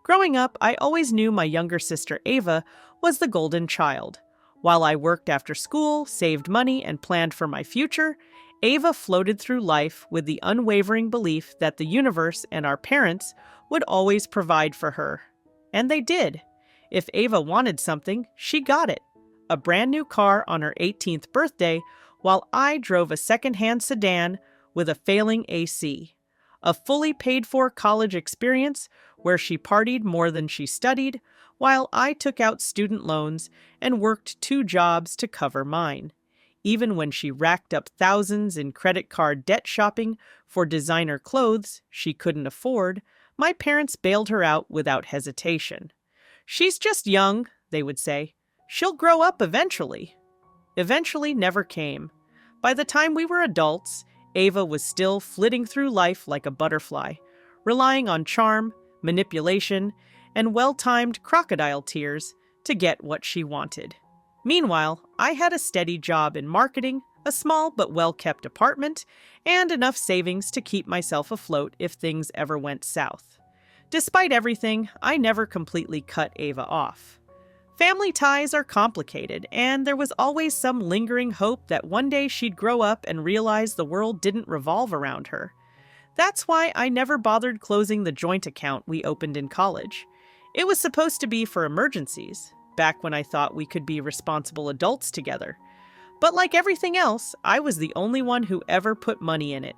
Growing up, I always knew my younger sister Ava was the golden child. While I worked after school, saved money, and planned for my future, Ava floated through life with the unwavering belief that the universe and our parents would always provide for her. And they did. If Ava wanted something, she got it. A brand new car on her 18th birthday, while I drove a secondhand sedan with a failing AC. A fully paid-for college experience where she partied more than she studied, while I took out student loans and worked 2 jobs to cover mine. Even when she racked up thousands in credit card debt shopping for designer clothes she couldn't afford, my parents bailed her out without hesitation. "She's just young," they would say. "She'll grow up eventually." Eventually never came. By the time we were adults, Ava was still flitting through life like a butterfly, relying on charm, manipulation, and well-timed crocodile tears to get what she wanted. Meanwhile, I had a steady job in marketing, a small but well-kept apartment, and enough savings to keep myself afloat if things ever went south. Despite everything, I never completely cut Ava off. Family ties are complicated, and there was always some lingering hope that one day she'd grow up and realize the world didn't revolve around her. That's why I never bothered closing the joint account we opened in college. It was supposed to be for emergencies, back when I thought we could be responsible adults together. But like everything else, I was the only one who ever put money in it.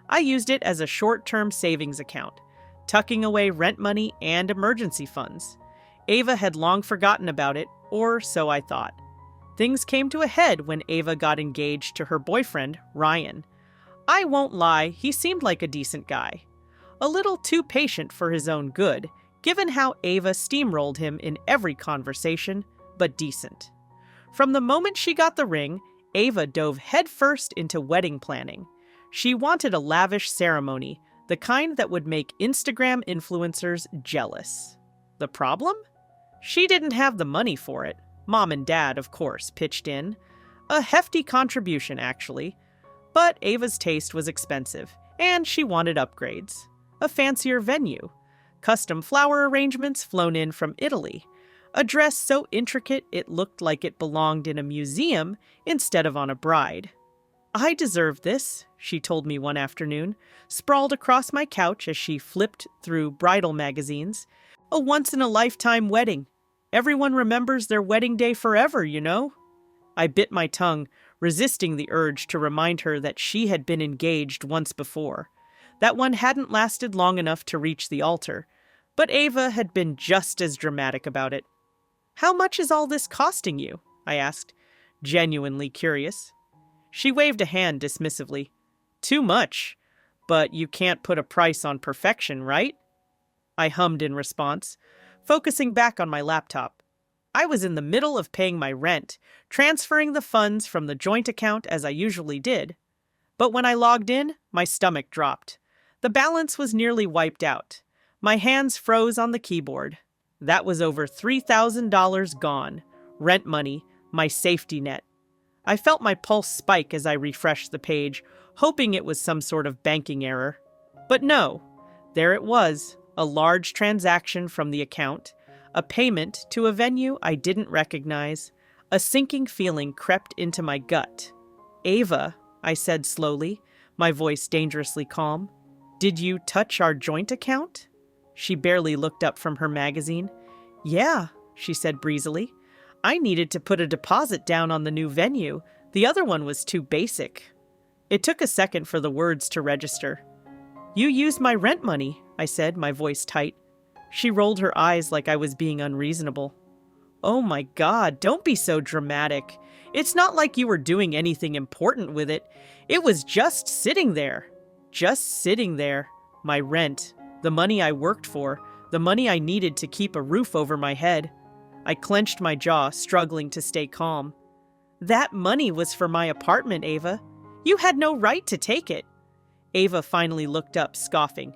I used it as a short-term savings account, tucking away rent money and emergency funds. Ava had long forgotten about it, or so I thought. Things came to a head when Ava got engaged to her boyfriend, Ryan. I won't lie, he seemed like a decent guy. A little too patient for his own good, given how Ava steamrolled him in every conversation, but decent. From the moment she got the ring, Ava dove headfirst into wedding planning. She wanted a lavish ceremony, the kind that would make Instagram influencers jealous. The problem? She didn't have the money for it. Mom and Dad, of course, pitched in. A hefty contribution, actually. But Ava's taste was expensive, and she wanted upgrades. A fancier venue. Custom flower arrangements flown in from Italy. A dress so intricate it looked like it belonged in a museum instead of on a bride. "I deserve this," she told me one afternoon, sprawled across my couch as she flipped through bridal magazines. "A once-in-a-lifetime wedding. Everyone remembers their wedding day forever, you know." I bit my tongue, resisting the urge to remind her that she had been engaged once before. That one hadn't lasted long enough to reach the altar, but Ava had been just as dramatic about it. "How much is all this costing you?" I asked, genuinely curious. She waved a hand dismissively. "Too much. But you can't put a price on perfection, right?" I hummed in response, focusing back on my laptop. I was in the middle of paying my rent, transferring the funds from the joint account as I usually did. But when I logged in, my stomach dropped. The balance was nearly wiped out. My hands froze on the keyboard. That was over $3,000 gone. Rent money, my safety net. I felt my pulse spike as I refreshed the page, hoping it was some sort of banking error. But no, there it was, a large transaction from the account, a payment to a venue I didn't recognize. A sinking feeling crept into my gut. "Ava," I said slowly, my voice dangerously calm, "did you touch our joint account?" She barely looked up from her magazine. "Yeah," she said breezily. "I needed to put a deposit down on the new venue. The other one was too basic." It took a second for the words to register. "You used my rent money," I said, my voice tight. She rolled her eyes like I was being unreasonable. "Oh my God, don't be so dramatic. It's not like you were doing anything important with it. It was just sitting there. Just sitting there. My rent, the money I worked for, the money I needed to keep a roof over my head." I clenched my jaw, struggling to stay calm. "That money was for my apartment, Ava. You had no right to take it." Ava finally looked up, scoffing.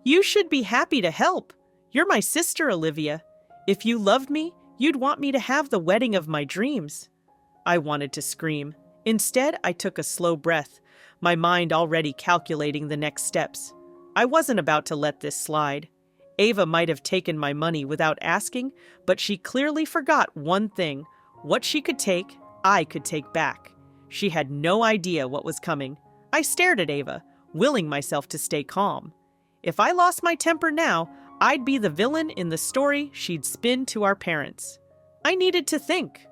"You should be happy to help. You're my sister, Olivia. If you loved me, you'd want me to have the wedding of my dreams." I wanted to scream. Instead, I took a slow breath, my mind already calculating the next steps. I wasn't about to let this slide. Ava might have taken my money without asking, but she clearly forgot one thing. What she could take, I could take back. She had no idea what was coming. I stared at Ava, willing myself to stay calm. If I lost my temper now, I'd be the villain in the story she'd spin to our parents. I needed to think.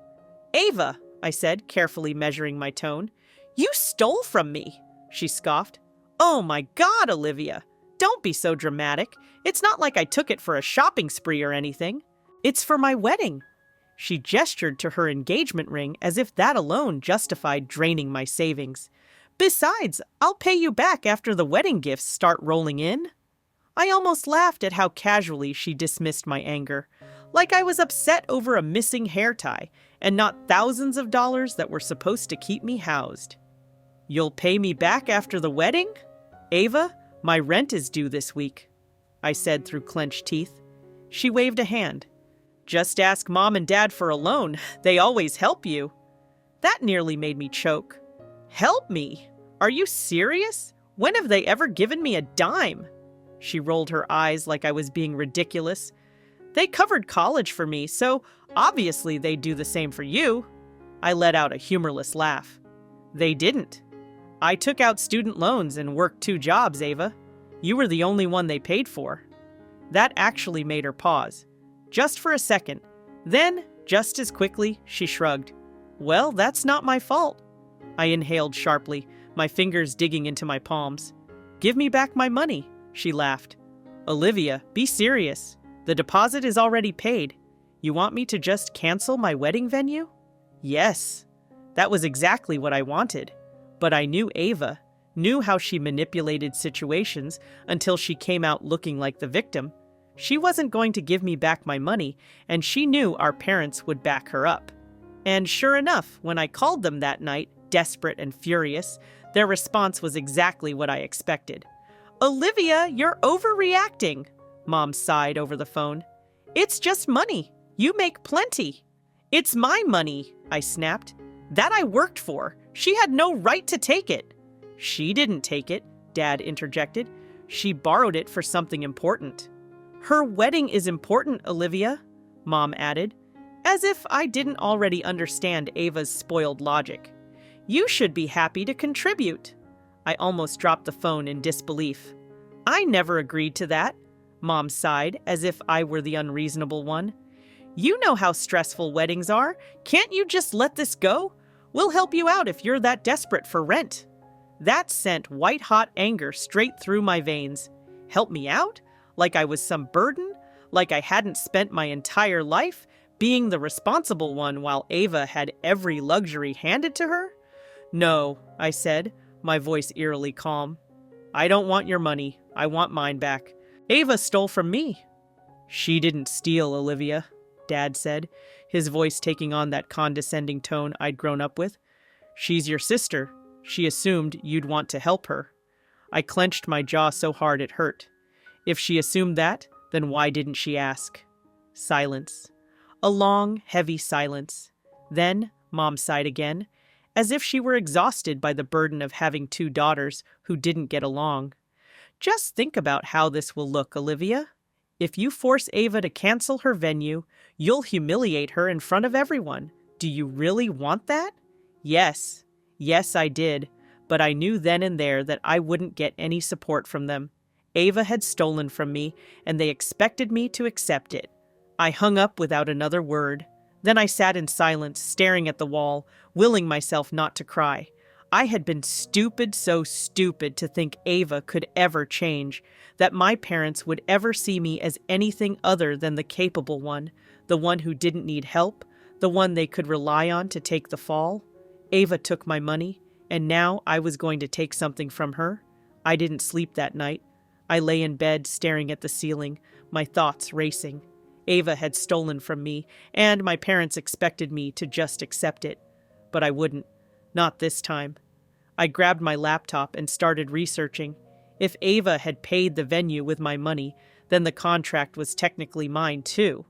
"Ava," I said, carefully measuring my tone. "You stole from me," she scoffed. "Oh my God, Olivia. Don't be so dramatic. It's not like I took it for a shopping spree or anything. It's for my wedding." She gestured to her engagement ring as if that alone justified draining my savings. "Besides, I'll pay you back after the wedding gifts start rolling in." I almost laughed at how casually she dismissed my anger, like I was upset over a missing hair tie and not thousands of dollars that were supposed to keep me housed. "You'll pay me back after the wedding? Ava, my rent is due this week," I said through clenched teeth. She waved a hand. "Just ask Mom and Dad for a loan. They always help you." That nearly made me choke. "Help me? Are you serious? When have they ever given me a dime?" She rolled her eyes like I was being ridiculous. "They covered college for me, so obviously they'd do the same for you." I let out a humorless laugh. "They didn't. I took out student loans and worked 2 jobs, Ava. You were the only one they paid for." That actually made her pause. Just for a second. Then, just as quickly, she shrugged. "Well, that's not my fault." I inhaled sharply, my fingers digging into my palms. "Give me back my money," she laughed. "Olivia, be serious. The deposit is already paid. You want me to just cancel my wedding venue?" Yes. That was exactly what I wanted. But I knew Ava, knew how she manipulated situations until she came out looking like the victim. She wasn't going to give me back my money, and she knew our parents would back her up. And sure enough, when I called them that night, desperate and furious, their response was exactly what I expected. "Olivia, you're overreacting," Mom sighed over the phone. "It's just money. You make plenty." "It's my money," I snapped. "That I worked for. She had no right to take it." "She didn't take it," Dad interjected. "She borrowed it for something important." "Her wedding is important, Olivia," Mom added, as if I didn't already understand Ava's spoiled logic. "You should be happy to contribute." I almost dropped the phone in disbelief. "I never agreed to that," Mom sighed, as if I were the unreasonable one. "You know how stressful weddings are. Can't you just let this go? We'll help you out if you're that desperate for rent." That sent white-hot anger straight through my veins. Help me out? Like I was some burden? Like I hadn't spent my entire life being the responsible one while Ava had every luxury handed to her? "No," I said, my voice eerily calm. "I don't want your money. I want mine back. Ava stole from me." "She didn't steal, Olivia," Dad said, his voice taking on that condescending tone I'd grown up with. "She's your sister. She assumed you'd want to help her." I clenched my jaw so hard it hurt. If she assumed that, then why didn't she ask? Silence. A long, heavy silence. Then, Mom sighed again, as if she were exhausted by the burden of having 2 daughters who didn't get along. "Just think about how this will look, Olivia. If you force Ava to cancel her venue, you'll humiliate her in front of everyone. Do you really want that?" Yes. Yes, I did. But I knew then and there that I wouldn't get any support from them. Ava had stolen from me, and they expected me to accept it. I hung up without another word. Then I sat in silence, staring at the wall, willing myself not to cry. I had been stupid, so stupid to think Ava could ever change, that my parents would ever see me as anything other than the capable one, the one who didn't need help, the one they could rely on to take the fall. Ava took my money, and now I was going to take something from her. I didn't sleep that night. I lay in bed staring at the ceiling, my thoughts racing. Ava had stolen from me, and my parents expected me to just accept it. But I wouldn't. Not this time. I grabbed my laptop and started researching. If Ava had paid the venue with my money, then the contract was technically mine too.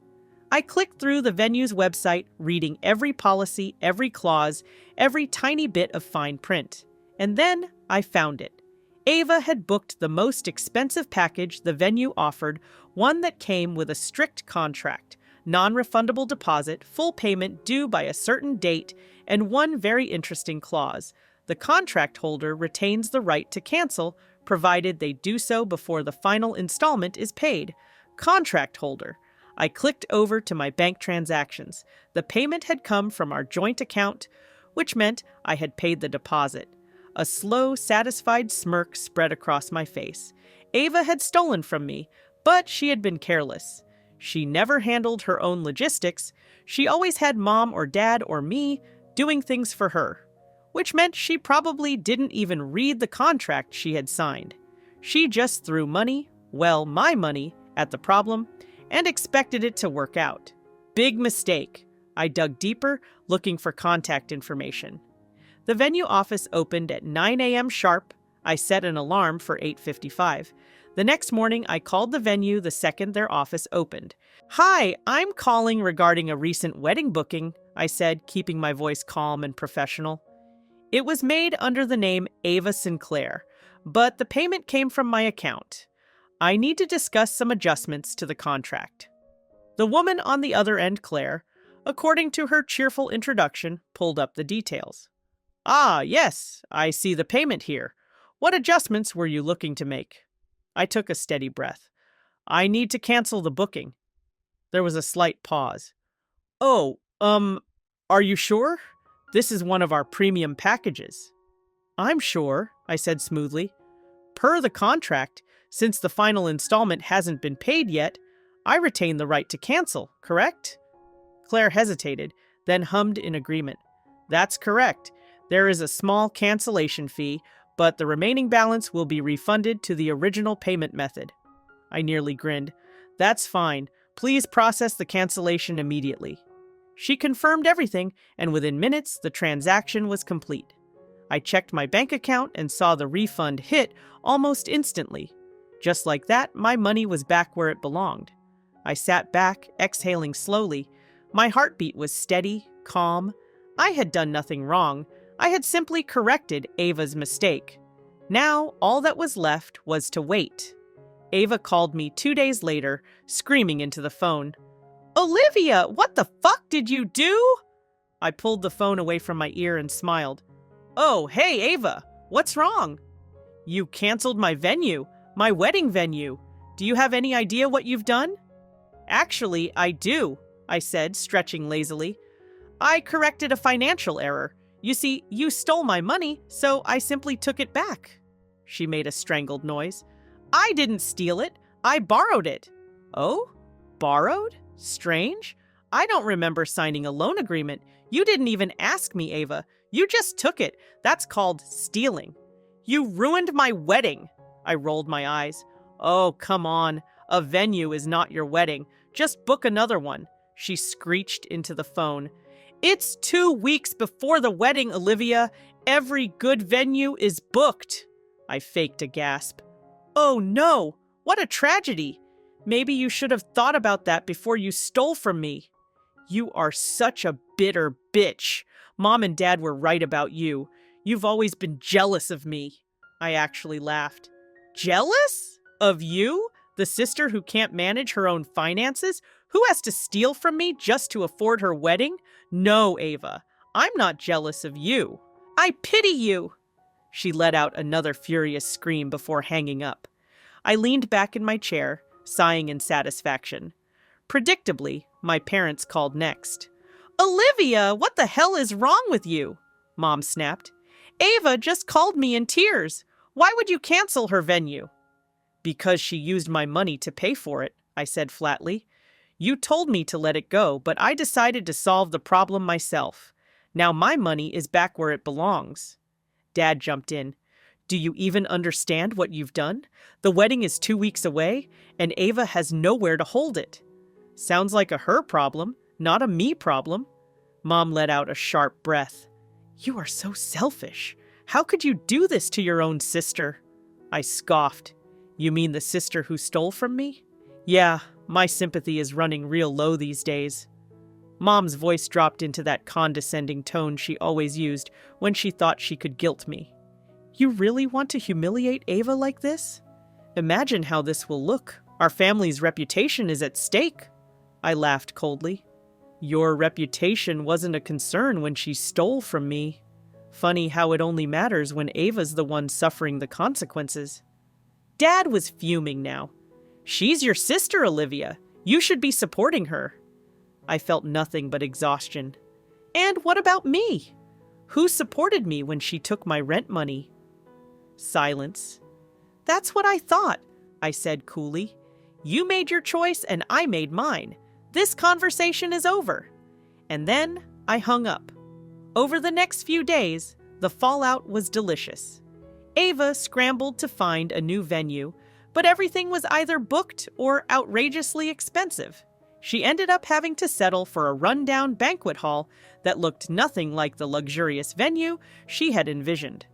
I clicked through the venue's website, reading every policy, every clause, every tiny bit of fine print. And then I found it. Ava had booked the most expensive package the venue offered, one that came with a strict contract, non-refundable deposit, full payment due by a certain date, and one very interesting clause. The contract holder retains the right to cancel, provided they do so before the final installment is paid. Contract holder. I clicked over to my bank transactions. The payment had come from our joint account, which meant I had paid the deposit. A slow, satisfied smirk spread across my face. Ava had stolen from me, but she had been careless. She never handled her own logistics. She always had Mom or Dad or me doing things for her, which meant she probably didn't even read the contract she had signed. She just threw money, well, my money, at the problem and expected it to work out. Big mistake. I dug deeper, looking for contact information. The venue office opened at 9 a.m. sharp. I set an alarm for 8:55. The next morning, I called the venue the second their office opened. "Hi, I'm calling regarding a recent wedding booking," I said, keeping my voice calm and professional. It was made under the name Ava Sinclair, but the payment came from my account. I need to discuss some adjustments to the contract. The woman on the other end, Claire, according to her cheerful introduction, pulled up the details. "Ah, yes, I see the payment here. What adjustments were you looking to make?" I took a steady breath. "I need to cancel the booking." There was a slight pause. "Oh, are you sure? This is one of our premium packages." "I'm sure," I said smoothly. "Per the contract, since the final installment hasn't been paid yet, I retain the right to cancel, correct?" Claire hesitated, then hummed in agreement. "That's correct. There is a small cancellation fee, but the remaining balance will be refunded to the original payment method." I nearly grinned. "That's fine. Please process the cancellation immediately." She confirmed everything, and within minutes, the transaction was complete. I checked my bank account and saw the refund hit almost instantly. Just like that, my money was back where it belonged. I sat back, exhaling slowly. My heartbeat was steady, calm. I had done nothing wrong. I had simply corrected Ava's mistake. Now, all that was left was to wait. Ava called me 2 days later, screaming into the phone. "Olivia, what the fuck did you do?" I pulled the phone away from my ear and smiled. "Oh, hey, Ava, what's wrong?" "You canceled my venue, my wedding venue. Do you have any idea what you've done?" "Actually, I do," I said, stretching lazily. "I corrected a financial error. You see, you stole my money, so I simply took it back." She made a strangled noise. "I didn't steal it. I borrowed it." "Oh? Borrowed? Strange. I don't remember signing a loan agreement. You didn't even ask me, Ava. You just took it. That's called stealing." "You ruined my wedding." I rolled my eyes. "Oh, come on. A venue is not your wedding. Just book another one." She screeched into the phone. "It's 2 weeks before the wedding, Olivia. Every good venue is booked." I faked a gasp. "Oh no, what a tragedy. Maybe you should have thought about that before you stole from me." "You are such a bitter bitch. Mom and Dad were right about you. You've always been jealous of me." I actually laughed. "Jealous? Of you? The sister who can't manage her own finances? Who has to steal from me just to afford her wedding? No, Ava, I'm not jealous of you. I pity you." She let out another furious scream before hanging up. I leaned back in my chair, sighing in satisfaction. Predictably, my parents called next. "Olivia, what the hell is wrong with you?" Mom snapped. "Ava just called me in tears. Why would you cancel her venue?" "Because she used my money to pay for it," I said flatly. "You told me to let it go, but I decided to solve the problem myself. Now my money is back where it belongs." Dad jumped in. "Do you even understand what you've done? The wedding is 2 weeks away, and Ava has nowhere to hold it." "Sounds like a her problem, not a me problem." Mom let out a sharp breath. "You are so selfish. How could you do this to your own sister?" I scoffed. "You mean the sister who stole from me?" "Yeah, my sympathy is running real low these days." Mom's voice dropped into that condescending tone she always used when she thought she could guilt me. You really want to humiliate Ava like this? Imagine how this will look. Our family's reputation is at stake. I laughed coldly. Your reputation wasn't a concern when she stole from me. Funny how it only matters when Ava's the one suffering the consequences. Dad was fuming now. She's your sister, Olivia. You should be supporting her. I felt nothing but exhaustion. And what about me? Who supported me when she took my rent money? Silence. That's what I thought, I said coolly. You made your choice and I made mine. This conversation is over. And then I hung up. Over the next few days, the fallout was delicious. Ava scrambled to find a new venue, but everything was either booked or outrageously expensive. She ended up having to settle for a rundown banquet hall that looked nothing like the luxurious venue she had envisioned.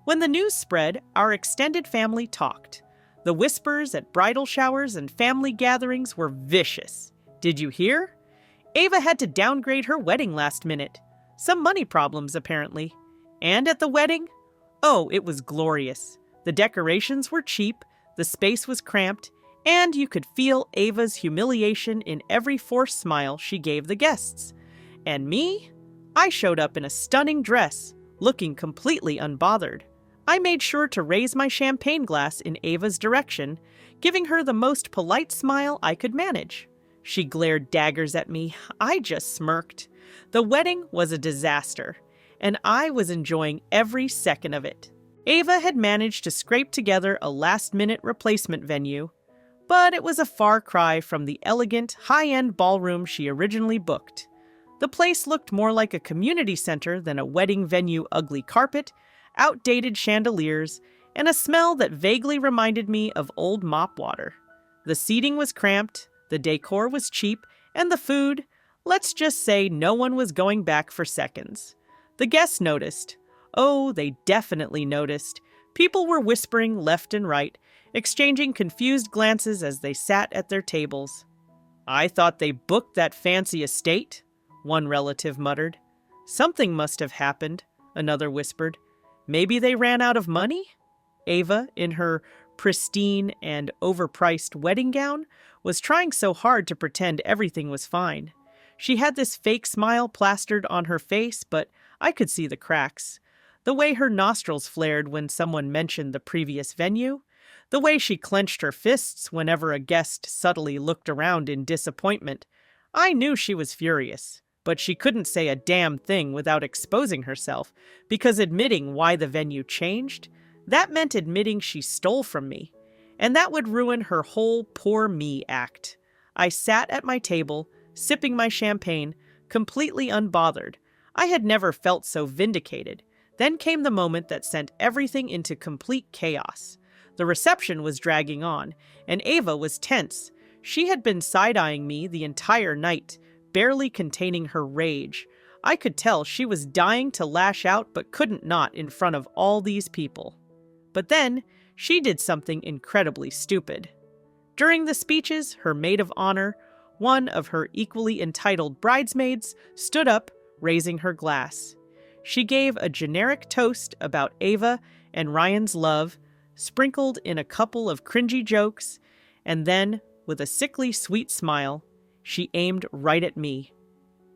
When the news spread, our extended family talked. The whispers at bridal showers and family gatherings were vicious. Did you hear? Ava had to downgrade her wedding last minute. Some money problems, apparently. And at the wedding? Oh, it was glorious. The decorations were cheap, the space was cramped, and you could feel Ava's humiliation in every forced smile she gave the guests. And me? I showed up in a stunning dress, looking completely unbothered. I made sure to raise my champagne glass in Ava's direction, giving her the most polite smile I could manage. She glared daggers at me. I just smirked. The wedding was a disaster, and I was enjoying every second of it. Ava had managed to scrape together a last-minute replacement venue, but it was a far cry from the elegant, high-end ballroom she originally booked. The place looked more like a community center than a wedding venue. Ugly carpet, outdated chandeliers, and a smell that vaguely reminded me of old mop water. The seating was cramped, the decor was cheap, and the food, let's just say no one was going back for seconds. The guests noticed. Oh, they definitely noticed. People were whispering left and right, exchanging confused glances as they sat at their tables. I thought they booked that fancy estate, one relative muttered. Something must have happened, another whispered. Maybe they ran out of money? Ava, in her pristine and overpriced wedding gown, was trying so hard to pretend everything was fine. She had this fake smile plastered on her face, but I could see the cracks. The way her nostrils flared when someone mentioned the previous venue, the way she clenched her fists whenever a guest subtly looked around in disappointment. I knew she was furious, but she couldn't say a damn thing without exposing herself, because admitting why the venue changed, that meant admitting she stole from me, and that would ruin her whole poor me act. I sat at my table, sipping my champagne, completely unbothered. I had never felt so vindicated. Then came the moment that sent everything into complete chaos. The reception was dragging on, and Ava was tense. She had been side-eyeing me the entire night, barely containing her rage. I could tell she was dying to lash out but couldn't not in front of all these people. But then, she did something incredibly stupid. During the speeches, her maid of honor, one of her equally entitled bridesmaids, stood up, raising her glass. She gave a generic toast about Ava and Ryan's love, sprinkled in a couple of cringy jokes, and then, with a sickly sweet smile, she aimed right at me.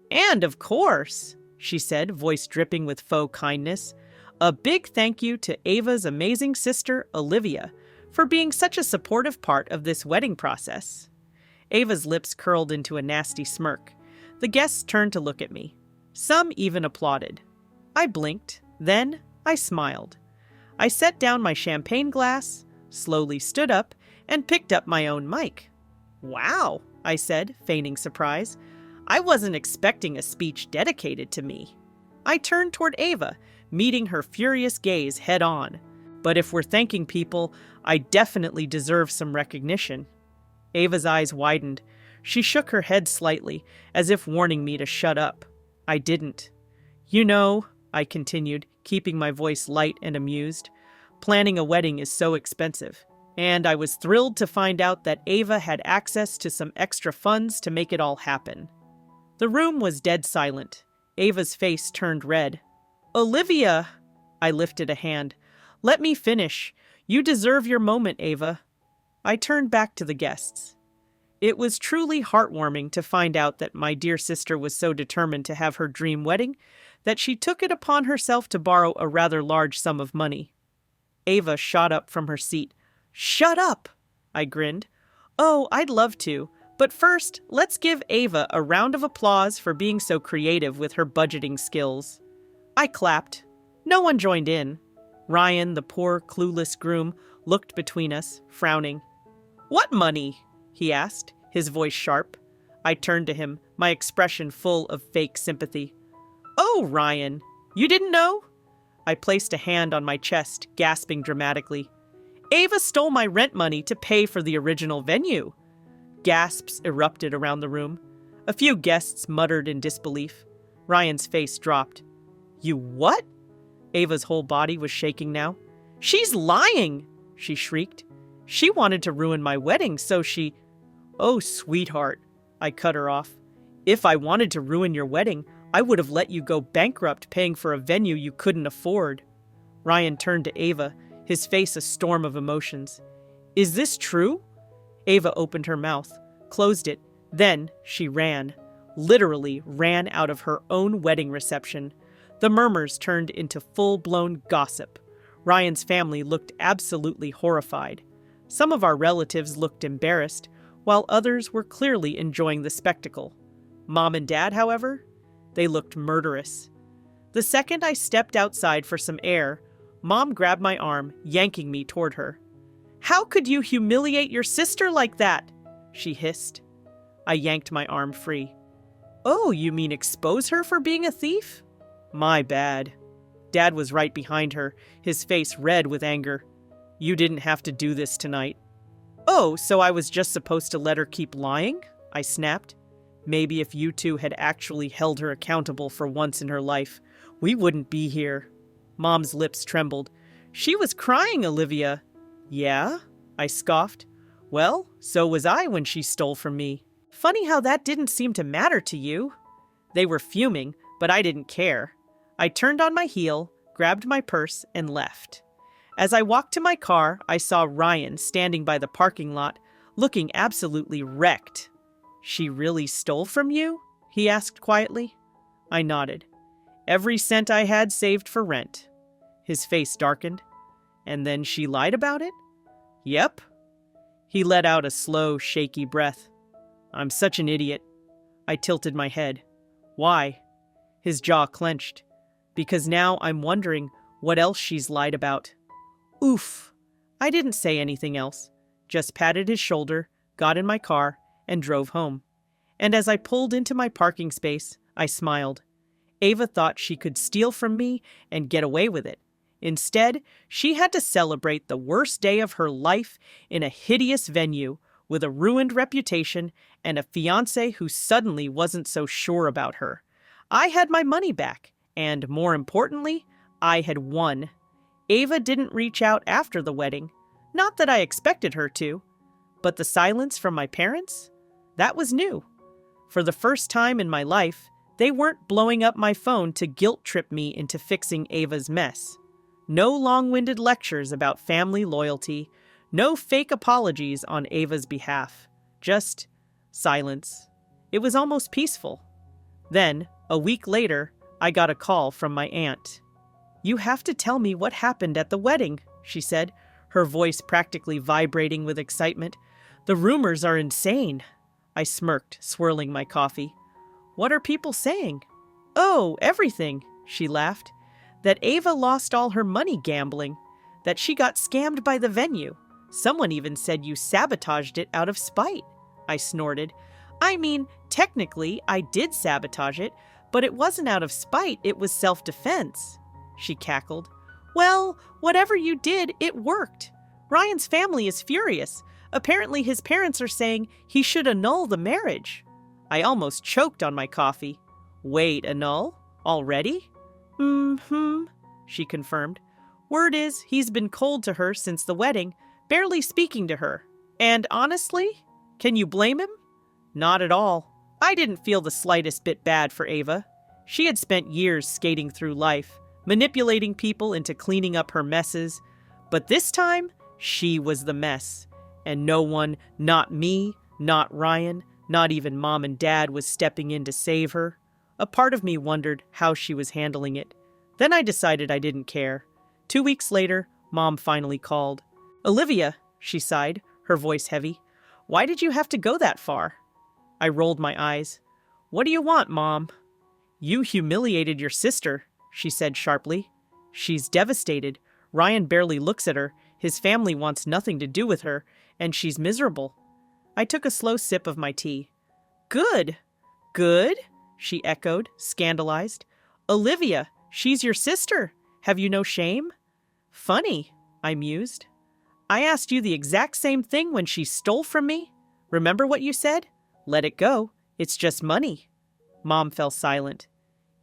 "And of course," she said, voice dripping with faux kindness, "a big thank you to Ava's amazing sister, Olivia, for being such a supportive part of this wedding process." Ava's lips curled into a nasty smirk. The guests turned to look at me. Some even applauded. I blinked. Then I smiled. I set down my champagne glass, slowly stood up, and picked up my own mic. "Wow," I said, feigning surprise. "I wasn't expecting a speech dedicated to me." I turned toward Ava, meeting her furious gaze head on. But if we're thanking people, I definitely deserve some recognition. Ava's eyes widened. She shook her head slightly, as if warning me to shut up. I didn't. "You know," I continued, keeping my voice light and amused, "planning a wedding is so expensive. And I was thrilled to find out that Ava had access to some extra funds to make it all happen." The room was dead silent. Ava's face turned red. "Olivia!" I lifted a hand. Let me finish. You deserve your moment, Ava. I turned back to the guests. It was truly heartwarming to find out that my dear sister was so determined to have her dream wedding that she took it upon herself to borrow a rather large sum of money. Ava shot up from her seat. "Shut up!" I grinned. "Oh, I'd love to. But first, let's give Ava a round of applause for being so creative with her budgeting skills." I clapped. No one joined in. Ryan, the poor, clueless groom, looked between us, frowning. "What money?" he asked, his voice sharp. I turned to him, my expression full of fake sympathy. "Oh, Ryan, you didn't know?" I placed a hand on my chest, gasping dramatically. "Ava stole my rent money to pay for the original venue." Gasps erupted around the room. A few guests muttered in disbelief. Ryan's face dropped. "You what?" Ava's whole body was shaking now. "She's lying!" she shrieked. "She wanted to ruin my wedding, so she—" "Oh, sweetheart," I cut her off. "If I wanted to ruin your wedding, I would have let you go bankrupt paying for a venue you couldn't afford." Ryan turned to Ava, his face a storm of emotions. "Is this true?" Ava opened her mouth, closed it, then she ran. Literally ran out of her own wedding reception. The murmurs turned into full-blown gossip. Ryan's family looked absolutely horrified. Some of our relatives looked embarrassed, while others were clearly enjoying the spectacle. Mom and Dad, however, they looked murderous. The second I stepped outside for some air, Mom grabbed my arm, yanking me toward her. "How could you humiliate your sister like that?" she hissed. I yanked my arm free. "Oh, you mean expose her for being a thief?" My bad. Dad was right behind her, his face red with anger. "You didn't have to do this tonight." "Oh, so I was just supposed to let her keep lying?" I snapped. "Maybe if you two had actually held her accountable for once in her life, we wouldn't be here." Mom's lips trembled. "She was crying, Olivia." "Yeah?" I scoffed. "Well, so was I when she stole from me. Funny how that didn't seem to matter to you." They were fuming, but I didn't care. I turned on my heel, grabbed my purse, and left. As I walked to my car, I saw Ryan standing by the parking lot, looking absolutely wrecked. "She really stole from you?" he asked quietly. I nodded. "Every cent I had saved for rent." His face darkened. "And then she lied about it?" "Yep." He let out a slow, shaky breath. "I'm such an idiot." I tilted my head. "Why?" His jaw clenched. "Because now I'm wondering what else she's lied about." Oof. I didn't say anything else, just patted his shoulder, got in my car, and drove home. And as I pulled into my parking space, I smiled. Ava thought she could steal from me and get away with it. Instead, she had to celebrate the worst day of her life in a hideous venue with a ruined reputation and a fiancé who suddenly wasn't so sure about her. I had my money back, and more importantly, I had won. Ava didn't reach out after the wedding. Not that I expected her to. But the silence from my parents? That was new. For the first time in my life, they weren't blowing up my phone to guilt-trip me into fixing Ava's mess. No long-winded lectures about family loyalty, no fake apologies on Ava's behalf. Just silence. It was almost peaceful. Then, a week later, I got a call from my aunt. "You have to tell me what happened at the wedding," she said, her voice practically vibrating with excitement. "The rumors are insane." I smirked, swirling my coffee. "What are people saying?" "Oh, everything," she laughed. "That Ava lost all her money gambling. That she got scammed by the venue. Someone even said you sabotaged it out of spite." I snorted. "I mean, technically, I did sabotage it, but it wasn't out of spite, it was self-defense." She cackled. "Well, whatever you did, it worked. Ryan's family is furious. Apparently his parents are saying he should annul the marriage." I almost choked on my coffee. "Wait, annul? Already?" "Mm-hmm," she confirmed. "Word is, he's been cold to her since the wedding, barely speaking to her. And honestly, can you blame him?" Not at all. I didn't feel the slightest bit bad for Ava. She had spent years skating through life, manipulating people into cleaning up her messes, But this time, she was the mess. And no one, not me, not Ryan, not even Mom and Dad, was stepping in to save her. A part of me wondered how she was handling it. Then I decided I didn't care. 2 weeks later, Mom finally called. "Olivia," she sighed, her voice heavy. "Why did you have to go that far?" I rolled my eyes. "What do you want, Mom?" "You humiliated your sister," she said sharply. "She's devastated. Ryan barely looks at her. His family wants nothing to do with her, and she's miserable." I took a slow sip of my tea. "Good. Good?" she echoed, scandalized. "Olivia, she's your sister. Have you no shame?" "Funny," I mused. "I asked you the exact same thing when she stole from me. Remember what you said? Let it go. It's just money." Mom fell silent.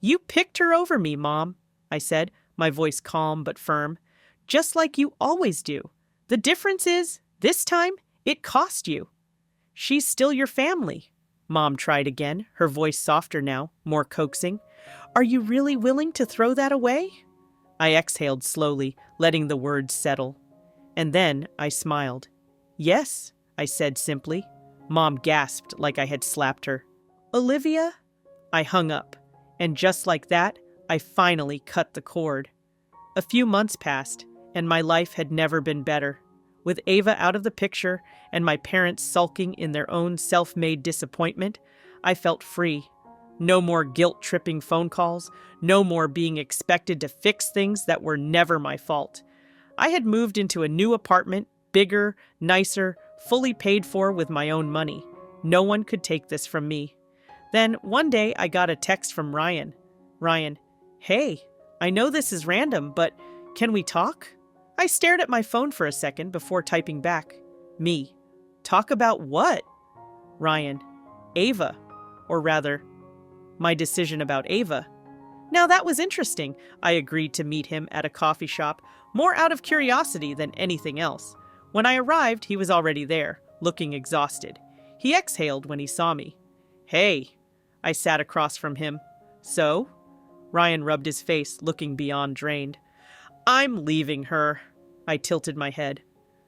"You picked her over me, Mom," I said, my voice calm but firm. "Just like you always do. The difference is, this time, it cost you." "She's still your family." Mom tried again, her voice softer now, more coaxing. "Are you really willing to throw that away?" I exhaled slowly, letting the words settle. And then I smiled. "Yes," I said simply. Mom gasped like I had slapped her. "Olivia?" I hung up, and just like that, I finally cut the cord. A few months passed, and my life had never been better. With Ava out of the picture and my parents sulking in their own self-made disappointment, I felt free. No more guilt-tripping phone calls, no more being expected to fix things that were never my fault. I had moved into a new apartment, bigger, nicer, fully paid for with my own money. No one could take this from me. Then, one day, I got a text from Ryan. "Ryan, hey, I know this is random, but can we talk?" I stared at my phone for a second before typing back. Me. "Talk about what?" Ryan. "Ava. Or rather, my decision about Ava." Now that was interesting. I agreed to meet him at a coffee shop, more out of curiosity than anything else. When I arrived, he was already there, looking exhausted. He exhaled when he saw me. "Hey." I sat across from him. "So?" Ryan rubbed his face, looking beyond drained. "I'm leaving her." I tilted my head.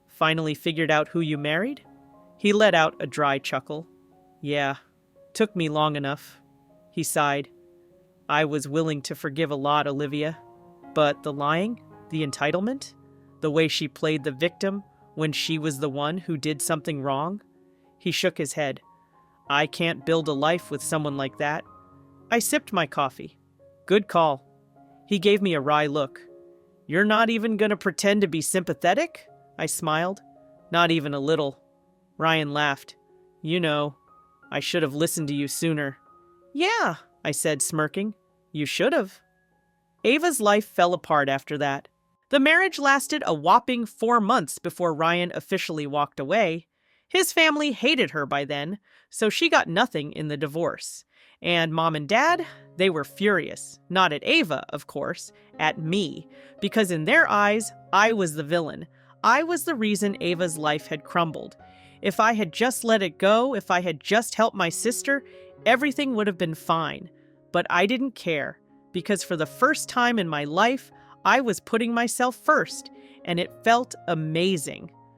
"Finally figured out who you married?" He let out a dry chuckle. "Yeah, took me long enough." He sighed. "I was willing to forgive a lot, Olivia. But the lying, the entitlement, the way she played the victim when she was the one who did something wrong." He shook his head. "I can't build a life with someone like that." I sipped my coffee. "Good call." He gave me a wry look. "You're not even gonna pretend to be sympathetic?" I smiled. "Not even a little." Ryan laughed. "You know, I should have listened to you sooner." "Yeah," I said, smirking. "You should have." Ava's life fell apart after that. The marriage lasted a whopping 4 months before Ryan officially walked away. His family hated her by then, so she got nothing in the divorce. And Mom and Dad, they were furious. Not at Ava, of course, at me. Because in their eyes, I was the villain. I was the reason Ava's life had crumbled. If I had just let it go, if I had just helped my sister, everything would have been fine. But I didn't care, because for the first time in my life, I was putting myself first, and it felt amazing.